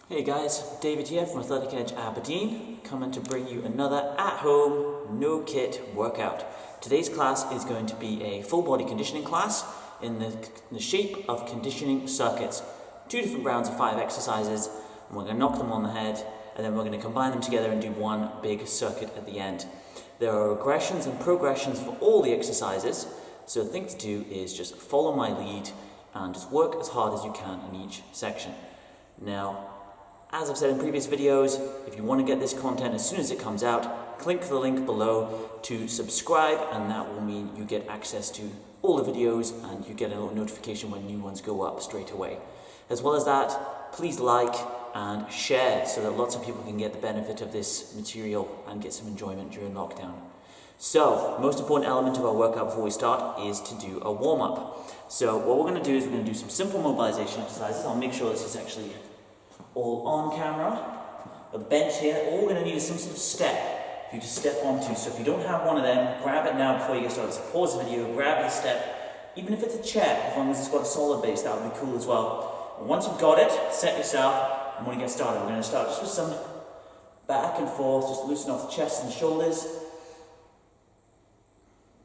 Hey guys, David here from Athletic Edge Aberdeen, coming to bring you another at-home, no-kit workout. Today's class is going to be a full body conditioning class in the shape of conditioning circuits. 2 different rounds of 5 exercises, and we're going to knock them on the head, and then we're going to combine them together and do one big circuit at the end. There are regressions and progressions for all the exercises, so the thing to do is just follow my lead and just work as hard as you can in each section. Now, as I've said in previous videos, if you want to get this content as soon as it comes out, click the link below to subscribe, and that will mean you get access to all the videos and you get a little notification when new ones go up straight away. As well as that, please like and share so that lots of people can get the benefit of this material and get some enjoyment during lockdown. So, most important element of our workout before we start is to do a warm-up. So what we're going to do is we're going to do some simple mobilization exercises. I'll make sure this is actually all on camera. A bench here. All we're going to need is some sort of step for you to step onto. So if you don't have one of them, grab it now before you get started. So pause the video, grab your step. Even if it's a chair, as long as it's got a solid base, that would be cool as well. And once you've got it, set yourself, and we're going to get started. We're going to start just with some back and forth, just loosen off the chest and shoulders.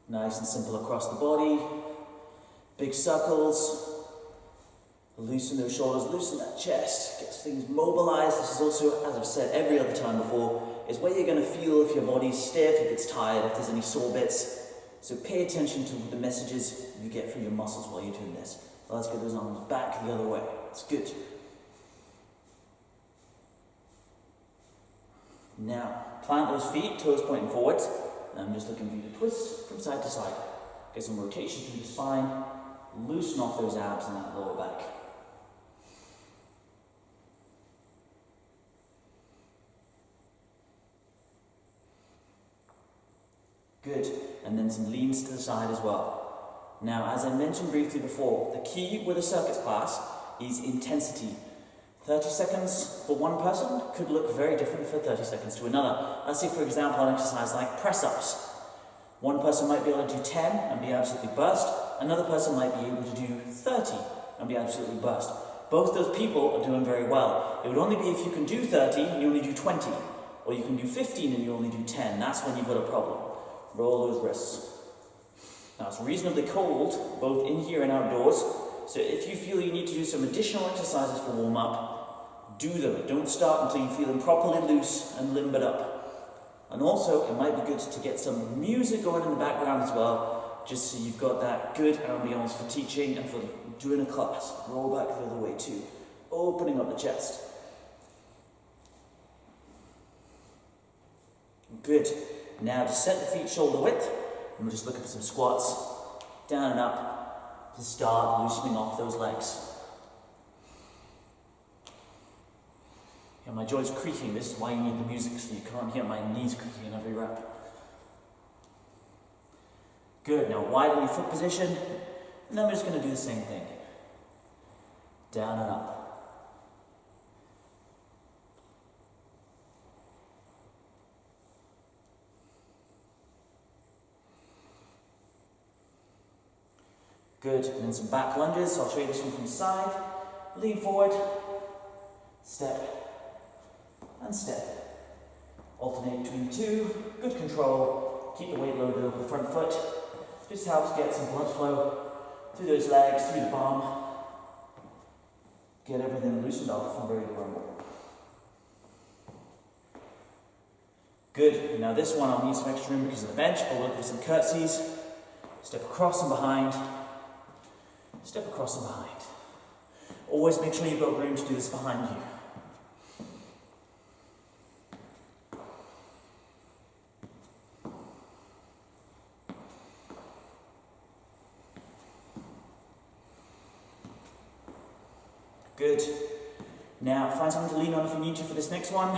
Nice and simple across the body. Big circles. Loosen those shoulders, loosen that chest, get things mobilized. This is also, as I've said every other time before, is where you're going to feel if your body's stiff, if it's tired, if there's any sore bits. So pay attention to the messages you get from your muscles while you're doing this. So let's get those arms back the other way. It's good. Now, plant those feet, toes pointing forwards. And I'm just looking for you to twist from side to side. Get some rotation through the spine. Loosen off those abs and that lower back. Good, and then some leans to the side as well. Now, as I mentioned briefly before, the key with a circuits class is intensity. 30 seconds for one person could look very different for 30 seconds to another. Let's say, for example, an exercise like press-ups. One person might be able to do 10 and be absolutely burst. Another person might be able to do 30 and be absolutely burst. Both those people are doing very well. It would only be if you can do 30 and you only do 20, or you can do 15 and you only do 10. That's when you've got a problem. Roll those wrists. Now it's reasonably cold, both in here and outdoors, so if you feel you need to do some additional exercises for warm-up, do them. Don't start until you feel them properly loose and limbered up. And also, it might be good to get some music going in the background as well, just so you've got that good ambience for teaching and for doing a class. Roll back the other way too, opening up the chest. Good. Now just set the feet shoulder width, and we're just looking for some squats, down and up, to start loosening off those legs. Yeah, my joints creaking. This is why you need the music, so you can't hear my knees creaking in every rep. Good, now widen your foot position, and then we're just going to do the same thing. Down and up. Good, and then some back lunges. So I'll show you this one from the side. Lean forward, step, and step. Alternate between the two. Good control. Keep the weight loaded over the front foot. Just helps get some blood flow through those legs, through the bum. Get everything loosened off and ready to rumble. Good. Now this one I'll need some extra room because of the bench, but we'll look for some curtsies. Step across and behind. Step across and behind. Always make sure you've got room to do this behind you. Good. Now find something to lean on if you need to for this next one.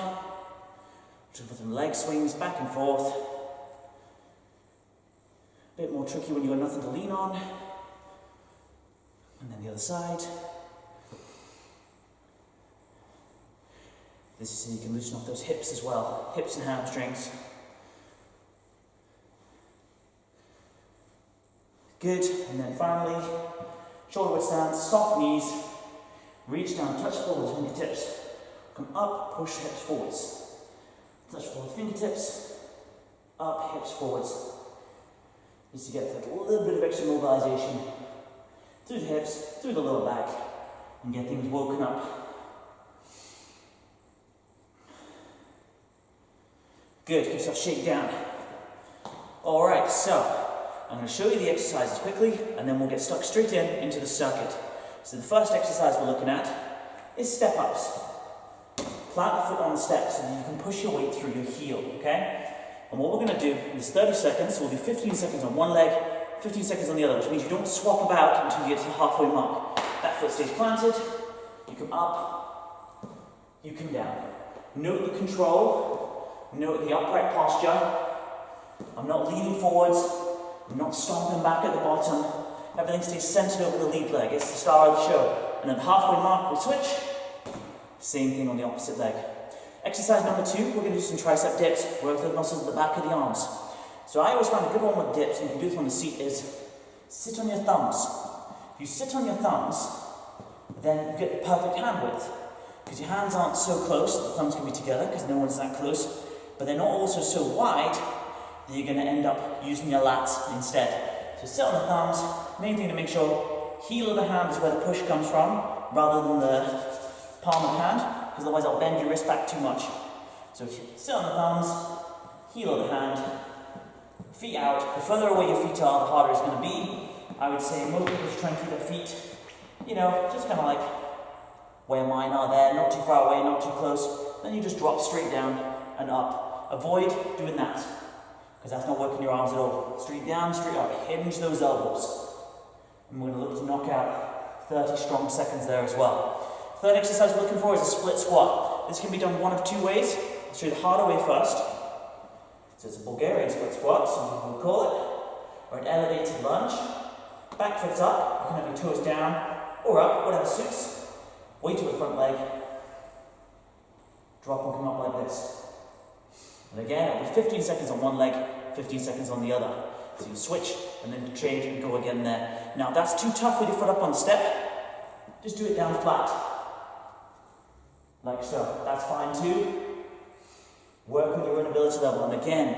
Just put some leg swings back and forth. A bit more tricky when you've got nothing to lean on. And then the other side. This is so you can loosen off those hips as well. Hips and hamstrings. Good. And then finally, shoulder width stance, soft knees. Reach down, touch the floor with fingertips. Come up, push hips forwards. Touch forward fingertips, up, hips forwards. Just to get that little bit of extra mobilization through the hips, through the lower back, and get things woken up. Good, keep yourself shake down. Alright, so I'm going to show you the exercises quickly, and then we'll get stuck straight into the circuit. So the first exercise we're looking at is step-ups. Plant the foot on the step so that you can push your weight through your heel, okay? And what we're going to do is 30 seconds, so we'll do 15 seconds on one leg, 15 seconds on the other, which means you don't swap about until you get to the halfway mark. That foot stays planted, you come up, you come down. Note the control, note the upright posture. I'm not leaning forwards, I'm not stomping back at the bottom. Everything stays centered over the lead leg, it's the star of the show. And at the halfway mark, we switch. Same thing on the opposite leg. Exercise number 2, we're going to do some tricep dips, work the muscles at the back of the arms. So I always find a good one with dips, and you can do this on the seat, is sit on your thumbs. If you sit on your thumbs, then you get the perfect hand width. Because your hands aren't so close that the thumbs can be together, because no one's that close, but they're not also so wide that you're going to end up using your lats instead. So sit on the thumbs, main thing to make sure heel of the hand is where the push comes from, rather than the palm of the hand, because otherwise I'll bend your wrist back too much. So sit on the thumbs, heel of the hand, feet out. The further away your feet are, the harder it's going to be. I would say most people should try and keep their feet, you know, just kind of like where mine are there, not too far away, not too close. Then you just drop straight down and up. Avoid doing that, because that's not working your arms at all. Straight down, straight up, hinge those elbows. And we're going to look to knock out 30 strong seconds there as well. Third exercise we're looking for is a split squat. This can be done one of two ways. I'll show you the harder way first. So it's a Bulgarian split squat, some people would call it, or an elevated lunge. Back foot's up, you can have your toes down, or up, whatever suits. Weight to the front leg. Drop and come up like this. And again, it'll be 15 seconds on one leg, 15 seconds on the other. So you switch, and then you change and go again there. Now if that's too tough with your foot up on the step, just do it down flat. Like so. That's fine too. Work with your own ability level, and again,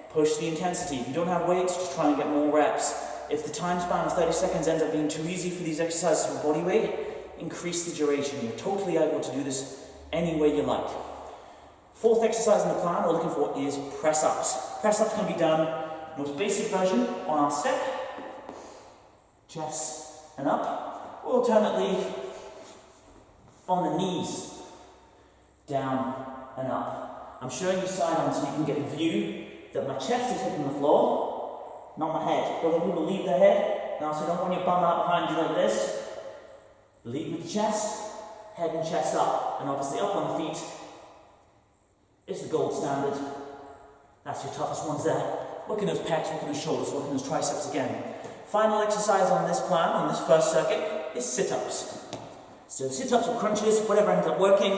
push the intensity. If you don't have weights, just try and get more reps. If the time span of 30 seconds ends up being too easy for these exercises with body weight, increase the duration. You're totally able to do this any way you like. Fourth exercise in the plan we're looking for is press-ups. Press-ups can be done, most basic version, on our step, chest and up, or alternately on the knees, down and up. I'm showing you side on so you can get a view that my chest is hitting the floor, not my head. Don't want people to leave their head. Now, so don't want your bum out behind you like this. Lead with the chest, head and chest up, and obviously up on the feet is the gold standard. That's your toughest ones there. Working those pecs, working those shoulders, working those triceps again. Final exercise on this plan, on this first circuit, is sit-ups. So sit-ups or crunches, whatever ends up working.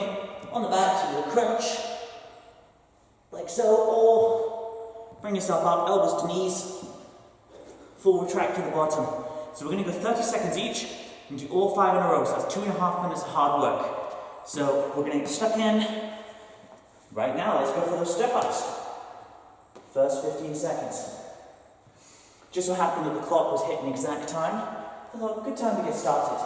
On the back, so you'll crunch, like so, or bring yourself up, elbows to knees, full retract to the bottom. So we're going to go 30 seconds each, and do all 5 in a row, so that's 2.5 minutes of hard work. So we're going to get stuck in. Right now, let's go for those step-ups. First 15 seconds. Just so happened that the clock was hitting exact time, I thought, good time to get started.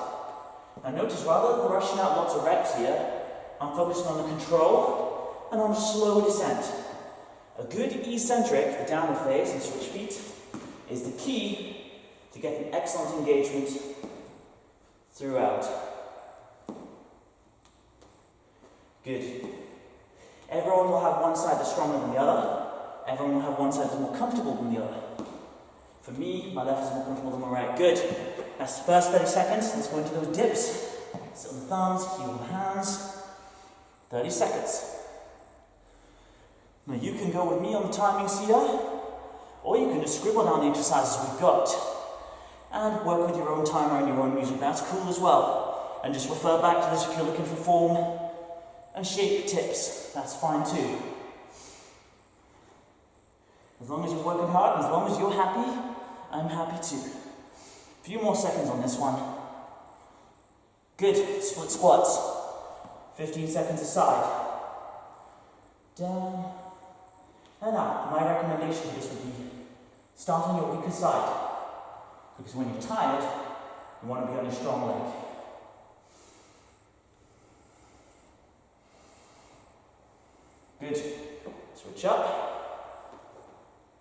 Now notice, rather than rushing out lots of reps here, I'm focusing on the control and on a slow descent. A good eccentric, the downward phase and switch feet, is the key to getting excellent engagement throughout. Good. Everyone will have one side that's stronger than the other. Everyone will have one side that's more comfortable than the other. For me, my left is more comfortable than my right. Good. That's the first 30 seconds. Let's go into those dips. Sit on the thumbs, heel on the hands. 30 seconds. Now you can go with me on the timings here, or you can just scribble down the exercises we've got and work with your own timer and your own music. That's cool as well. And just refer back to this if you're looking for form and shape tips. That's fine too. As long as you're working hard, and as long as you're happy, I'm happy too. A few more seconds on this one. Good. Split squats. 15 seconds aside. Down and up. My recommendation for this would be start on your weaker side, because when you're tired, you want to be on your strong leg. Good. Switch up,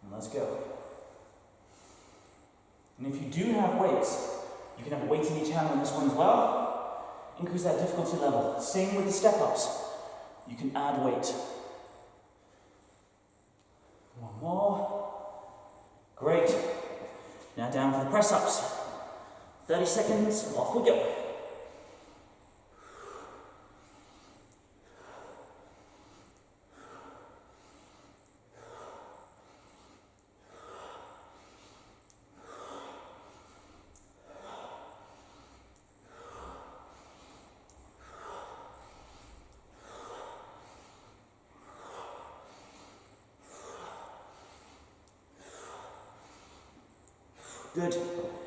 and let's go. And if you do have weights, you can have a weight in each hand on this one as well. Increase that difficulty level. Same with the step-ups. You can add weight. One more. Great. Now down for the press-ups. 30 seconds, off we go. Good.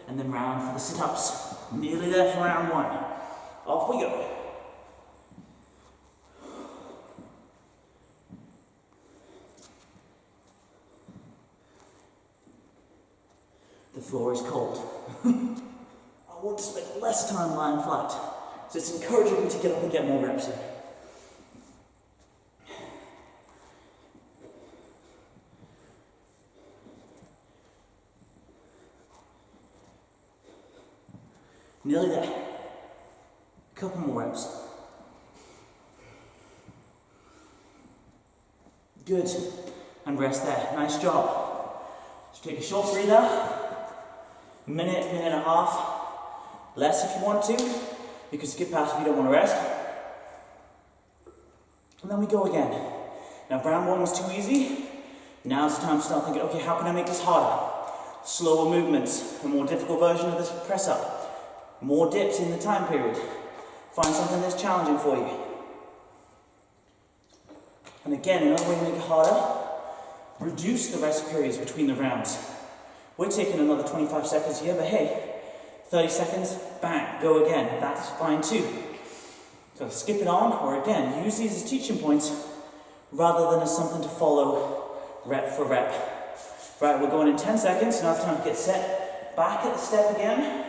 And then round for the sit-ups. Nearly there for round one. Off we go. The floor is cold. I want to spend less time lying flat, so it's encouraging me to get up and get more reps in. Nearly there. A couple more reps. Good. And rest there. Nice job. Just take a short breather. Minute, minute and a half. Less if you want to. You can skip past if you don't want to rest. And then we go again. Now round one was too easy. Now's the time to start thinking, okay, how can I make this harder? Slower movements, a more difficult version of this press up. More dips in the time period. Find something that's challenging for you. And again, another way to make it harder, reduce the rest periods between the rounds. We're taking another 25 seconds here, but hey, 30 seconds, bang, go again. That's fine too. So skip it on, or again, use these as teaching points rather than as something to follow rep for rep. Right, we're going in 10 seconds, now it's time to get set. Back at the step again.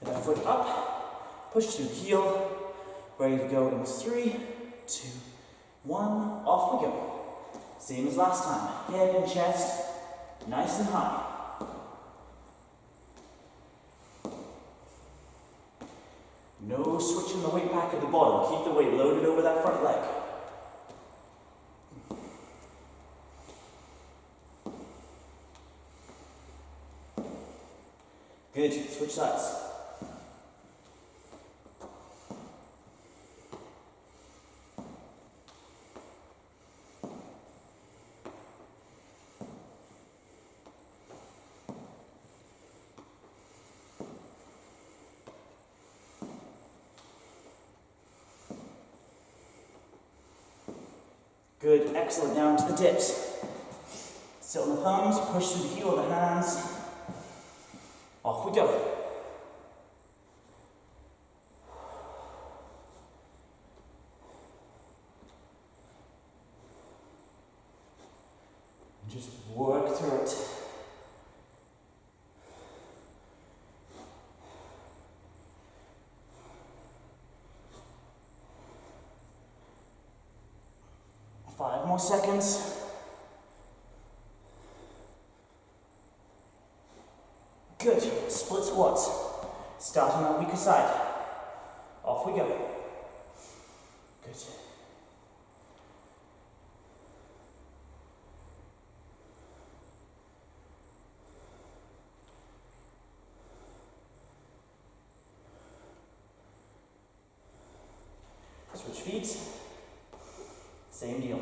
With our foot up, push through the heel, ready to go in 3, 2, 1, off we go. Same as last time, head and chest, nice and high. No switching the weight back at the bottom, keep the weight loaded over that front leg. Good, switch sides. Good, excellent. Now into the dips. Sit on the thumbs, push through the heel of the hands. Off we go. And just work through it. Five more seconds. Good. Split squats. Start on that weaker side. Off we go. Good. Switch feet. Same deal.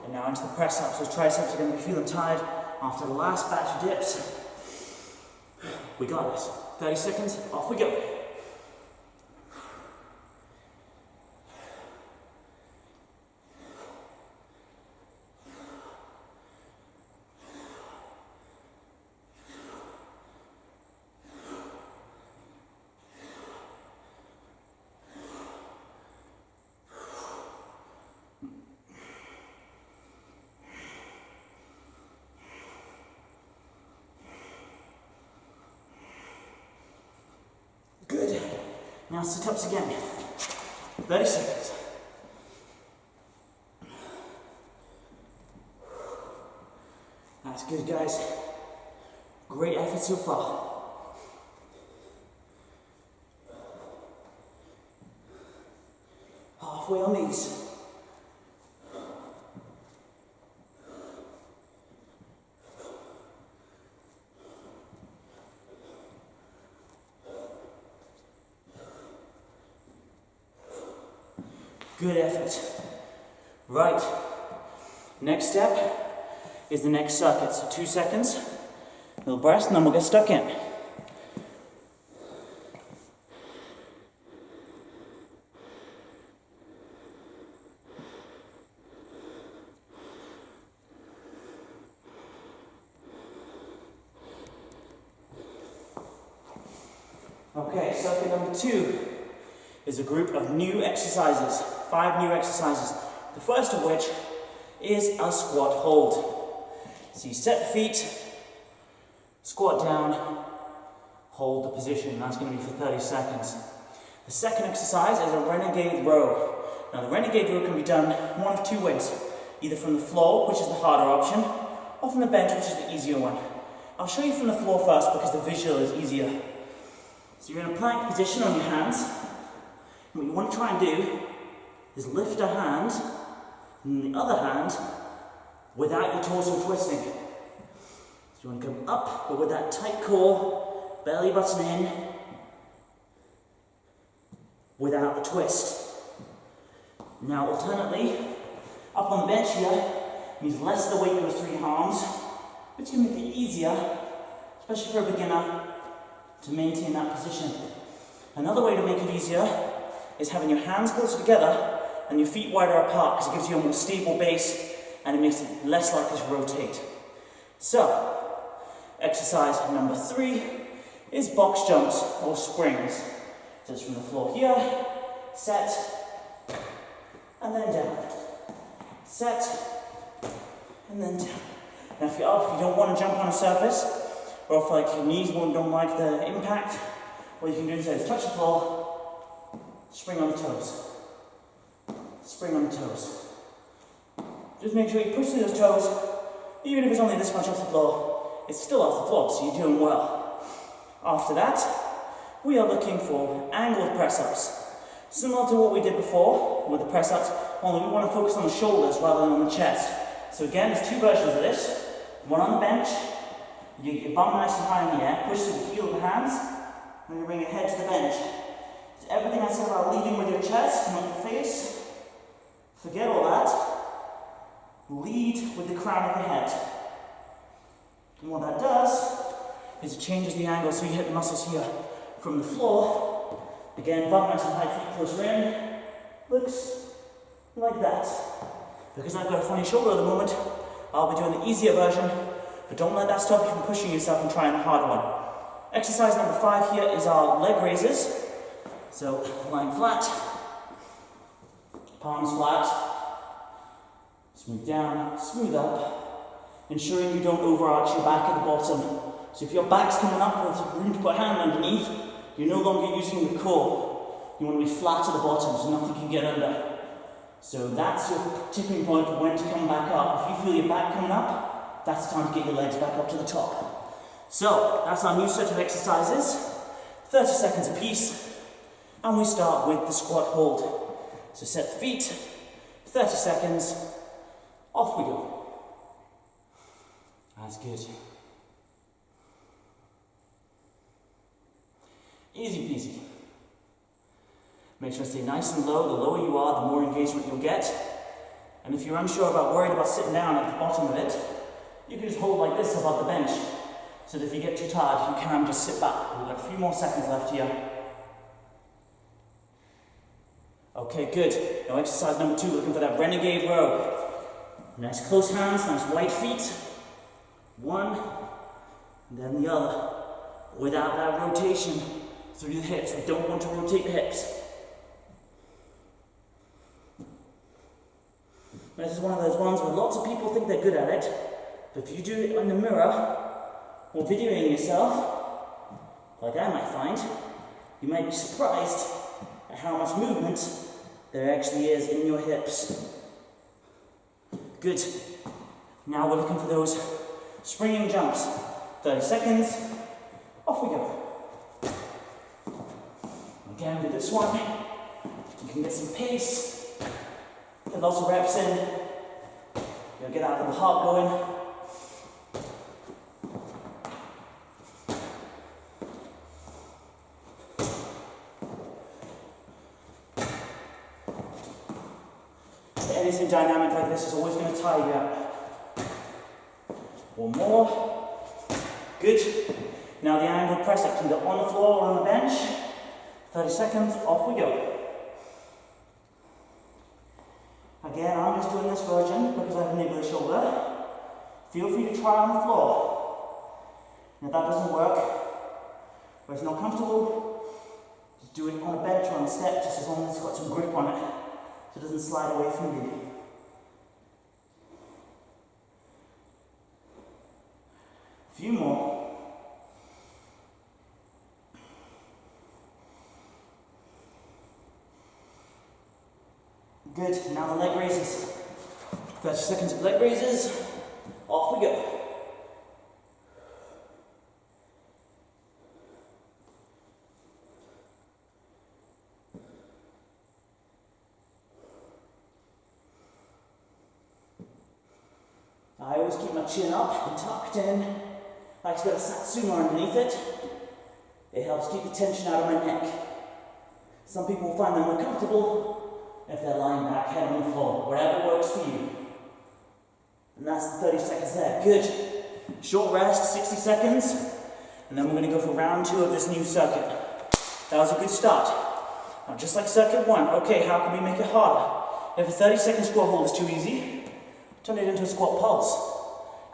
And now into the press ups. Those triceps are going to be feeling tired after the last batch of dips. We got this. 30 seconds, off we go. Now sit-ups again. 30 seconds. That's good, guys. Great effort so far. Halfway on these. Good effort. Right. Next step is the next circuit. So 2 seconds, little breath, and then we'll get stuck in. Okay, circuit number 2 is a group of new exercises, 5 new exercises. The first of which is a squat hold. So you set the feet, squat down, hold the position. That's going to be for 30 seconds. The second exercise is a renegade row. Now the renegade row can be done one of 2 ways. Either from the floor, which is the harder option, or from the bench, which is the easier one. I'll show you from the floor first because the visual is easier. So you're in a plank position on your hands. What you want to try and do is lift a hand and the other hand without your torso twisting. So you want to come up, but with that tight core, belly button in, without the twist. Now alternately, up on the bench here, means less of the weight goes through your arms, which can make it easier, especially for a beginner, to maintain that position. Another way to make it easier is having your hands closer together and your feet wider apart, because it gives you a more stable base and it makes it less likely to rotate. So, exercise number 3 is box jumps or springs. So it's from the floor here, set, and then down. Set, and then down. Now if you don't want to jump on a surface, or if like your knees don't like the impact, what you can do instead is touch the floor, spring on the toes. Spring on the toes. Just make sure you push through those toes, even if it's only this much off the floor, it's still off the floor, so you're doing well. After that, we are looking for angled press-ups. Similar to what we did before with the press-ups, only we want to focus on the shoulders rather than on the chest. So again, there's 2 versions of this. One on the bench, you get your bum nice and high in the air, push through the heel of the hands, and you bring your head to the bench. So everything I said about leading with your chest, not your face, forget all that. Lead with the crown of your head. And what that does is it changes the angle so you hit the muscles here from the floor. Again, bum nice and high, feet closer in. Looks like that. Because I've got a funny shoulder at the moment, I'll be doing the easier version, but don't let that stop you from pushing yourself and trying a harder one. Exercise number 5 here is our leg raises. So, lying flat, palms flat, smooth down, smooth up, ensuring you don't overarch your back at the bottom. So if your back's coming up with room to put a hand underneath, you're no longer using the core. You want to be flat at the bottom so nothing can get under. So that's your tipping point for when to come back up. If you feel your back coming up, that's the time to get your legs back up to the top. So that's our new set of exercises, 30 seconds apiece, and we start with the squat hold. So set the feet, 30 seconds, off we go. That's good. Easy peasy. Make sure to stay nice and low. The lower you are, the more engagement you'll get. And if you're unsure worried about sitting down at the bottom of it, you can just hold like this above the bench. So that if you get too tired, you can just sit back. We've got a few more seconds left here. Okay, good. Now exercise number 2, looking for that renegade row. Nice close hands, nice wide feet. One, and then the other. Without that rotation through the hips. We don't want to rotate the hips. This is one of those ones where lots of people think they're good at it, but if you do it in the mirror, or videoing yourself, like I might find, you might be surprised at how much movement there actually is in your hips. Good. Now we're looking for those springing jumps. 30 seconds, off we go. Again with this one, you can get some pace, get lots of reps in, you'll get that little heart going. Anything dynamic like this is always going to tire you out. One more. Good. Now the angled press up, either on the floor or on the bench. 30 seconds, off we go. Again, I'm just doing this version because I have a niggly shoulder. Feel free to try on the floor. And if that doesn't work, or it's not comfortable, just do it on a bench or on a step, just as long as it's got some grip on it, so it doesn't slide away from you. A few more. Good, now the leg raises. 30 seconds of leg raises, off we go. I always keep my chin up and tucked in. I like to get a satsuma underneath it. It helps keep the tension out of my neck. Some people will find them more comfortable if they're lying back, head on the floor, whatever works for you. And that's the 30 seconds there. Good. Short rest, 60 seconds, and then we're going to go for round 2 of this new circuit. That was a good start. Now, just like circuit 1, okay, how can we make it harder? If a 30-second squat hold is too easy, turn it into a squat pulse.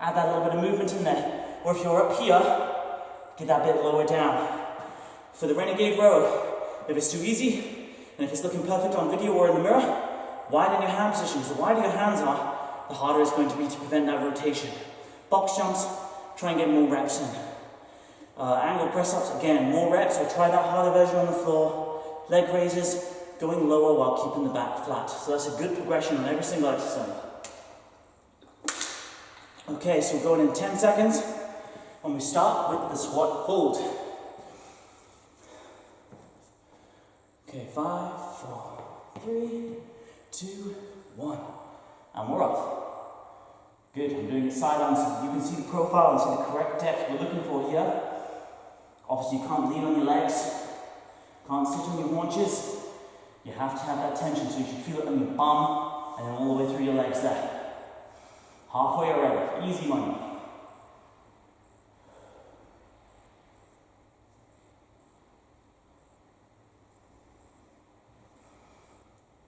Add that little bit of movement in there. Or if you're up here, get that bit lower down. For the renegade row, if it's too easy, and if it's looking perfect on video or in the mirror, widen your hand position. The wider your hands are, the harder it's going to be to prevent that rotation. Box jumps, try and get more reps in. Angle press-ups, again, more reps, so try that harder version on the floor. Leg raises, going lower while keeping the back flat. So that's a good progression on every single exercise. Okay, so we're going in 10 seconds, and we start with the squat hold. Okay, 5, 4, 3, 2, 1, and we're off. Good, I'm doing it side on so you can see the profile and see the correct depth we're looking for here. Obviously you can't lean on your legs, can't sit on your haunches. You have to have that tension, so you should feel it on your bum and then all the way through your legs there. Halfway already, easy money.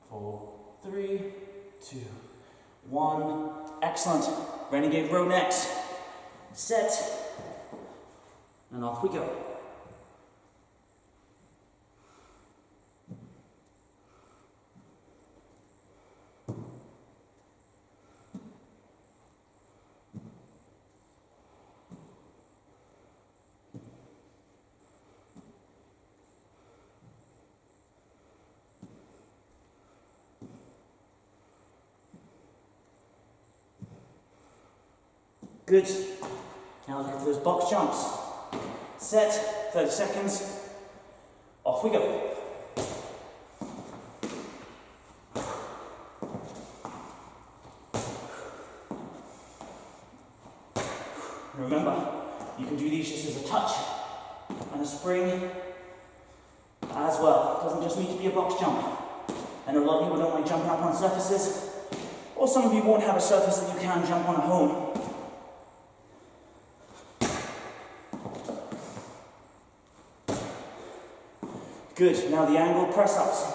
Four, 3, 2, 1. Excellent. Renegade row next. Set. And off we go. Good. Now look for those box jumps. Set, 30 seconds. Off we go. Remember, you can do these just as a touch and a spring as well. It doesn't just need to be a box jump. I know a lot of people don't like jumping up on surfaces, or some of you won't have a surface that you can jump on at home. Good, now the angled press-ups.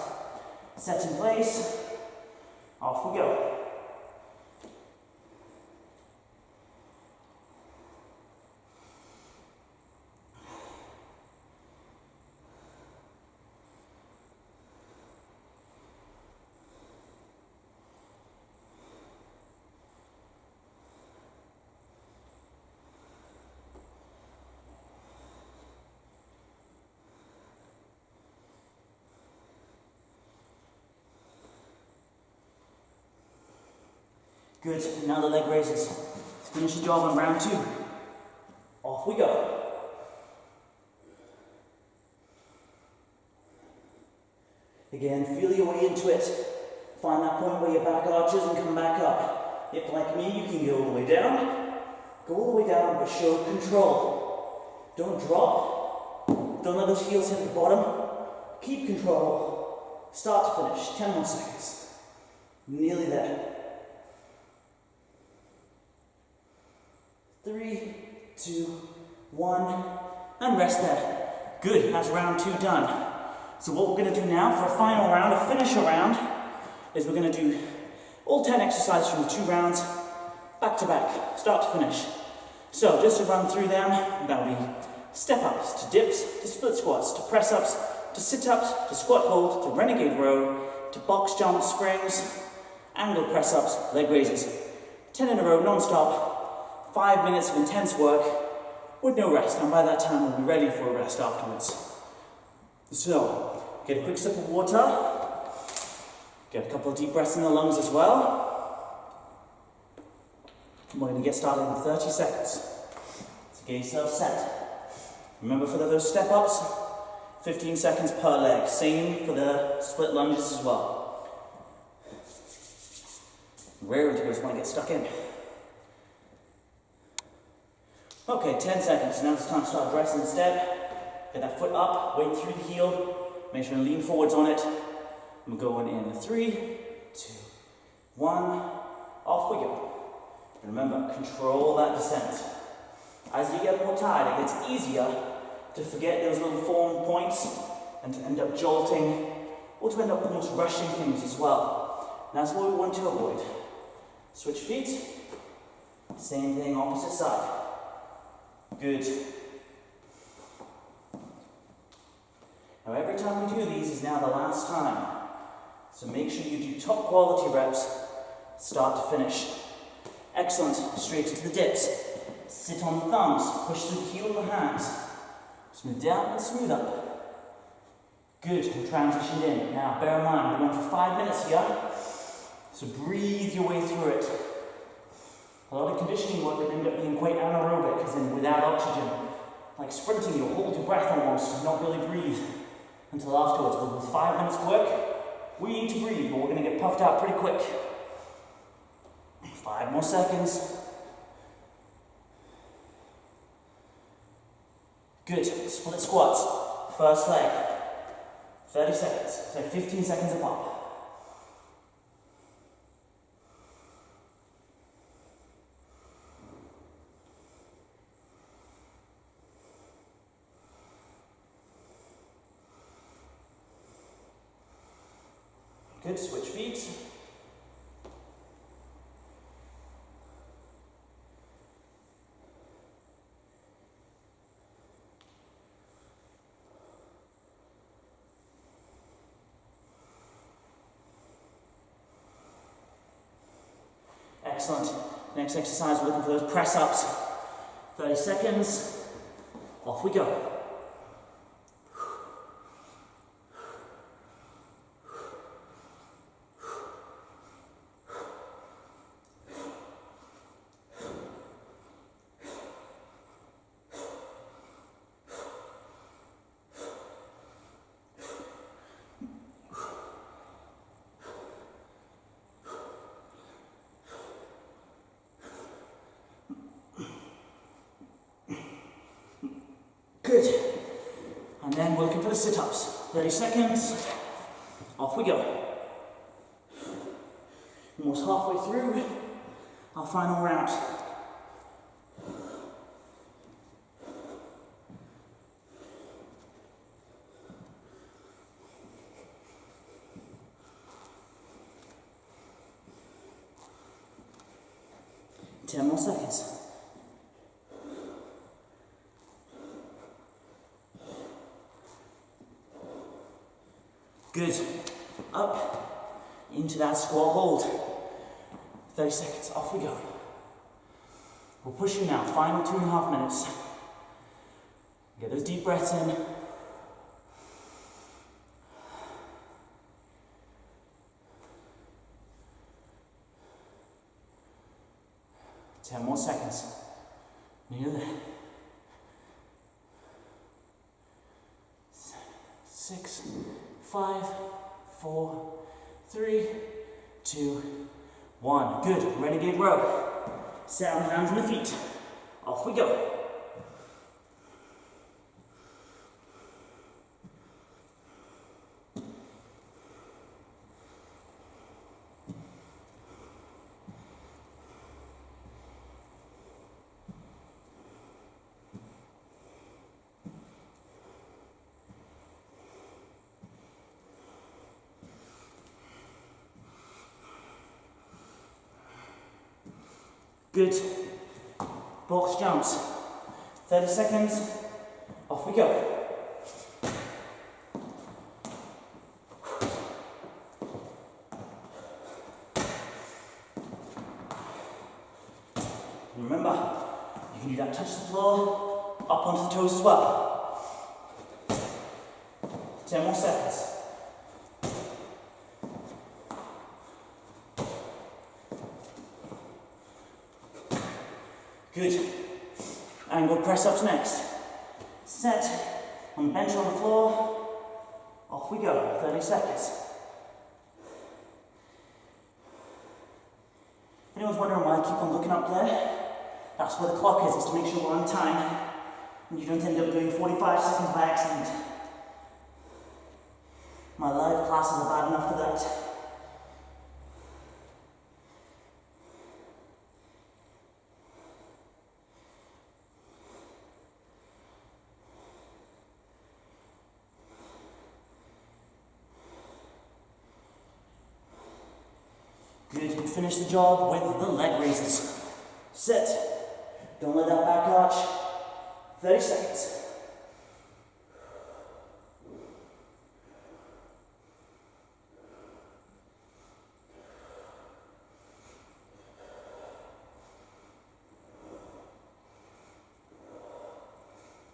Set in place, off we go. Good, and now the leg raises. Let's finish the job on round 2. Off we go. Again, feel your way into it. Find that point where your back arches and come back up. If, like me, you can go all the way down. Go all the way down, but show control. Don't drop. Don't let those heels hit the bottom. Keep control. Start to finish. 10 more seconds. Nearly there. 3, 2, 1, and rest there. Good, that's round 2 done. So what we're going to do now for a final round, a finisher round, is we're going to do all 10 exercises from the 2 rounds, back to back, start to finish. So just to run through them, that'll be step ups, to dips, to split squats, to press ups, to sit ups, to squat hold, to renegade row, to box jump, springs, angle press ups, leg raises. 10 in a row, non-stop, 5 minutes of intense work with no rest, and by that time we'll be ready for a rest afterwards. So, get a quick sip of water, get a couple of deep breaths in the lungs as well. And we're going to get started in 30 seconds. So get yourself set. Remember for those step ups, 15 seconds per leg. Same for the split lunges as well. Rarely do you just want to get stuck in. Okay, 10 seconds. Now it's time to start dressing the step. Get that foot up, weight through the heel. Make sure you lean forwards on it. And we're going in 3, 2, 1. Off we go. And remember, control that descent. As you get more tired, it gets easier to forget those little form points and to end up jolting or to end up almost rushing things as well. And that's what we want to avoid. Switch feet. Same thing, opposite side. Good. Now every time we do these is now the last time. So make sure you do top quality reps, start to finish. Excellent. Straight into the dips. Sit on the thumbs, push through the heel of the hands. Smooth down and smooth up. Good, and transition in. Now bear in mind, we're going for 5 minutes here. So breathe your way through it. A lot of conditioning work can end up being quite anaerobic, as in without oxygen. Like sprinting, you'll hold your breath almost and not really breathe until afterwards. But with 5 minutes work, we need to breathe, but we're going to get puffed out pretty quick. 5 more seconds. Good. Split squats. First leg. 30 seconds. So 15 seconds apart. Good. Switch feet. Excellent. Next exercise, we're looking for those press ups. 30 seconds. Off we go. Good. And then we're looking for the sit-ups. 30 seconds. Off we go. Almost halfway through our final round. Ten more seconds. Good. Up into that squat hold. 30 seconds. Off we go. We're pushing now. Final 2.5 minutes. Get those deep breaths in. 6, 5, 4, 3, 2, 1. Good. Renegade row. Set on the hands and the feet. Off we go. Good. Box jumps. 30 seconds. Off we go. Remember, you can do that touch the floor, up onto the toes as well. 10 more seconds. Good. Angled press ups next. Set on the bench or on the floor. Off we go. 30 seconds. If anyone's wondering why I keep on looking up there, that's where the clock is to make sure we're on time and you don't end up doing 45 seconds by accident. My live classes are bad enough for that. Good, and finish the job with the leg raises. Set. Don't let that back arch. 30 seconds.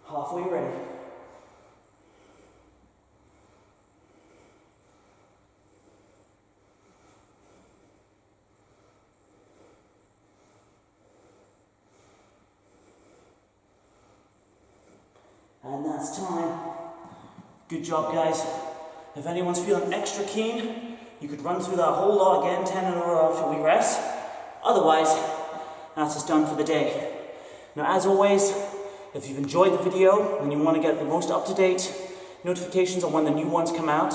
Halfway ready. And that's time. Good job, guys. If anyone's feeling extra keen, you could run through that whole lot again, 10 in a row after we rest. Otherwise, that's us done for the day. Now, as always, if you've enjoyed the video and you want to get the most up-to-date notifications on when the new ones come out,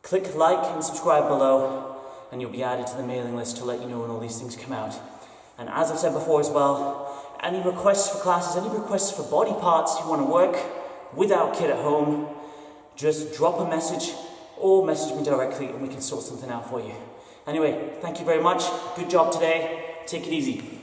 click like and subscribe below, and you'll be added to the mailing list to let you know when all these things come out. And as I've said before as well, any requests for classes, any requests for body parts you want to work without kit at home, just drop a message or message me directly and we can sort something out for you. Anyway, thank you very much. Good job today. Take it easy.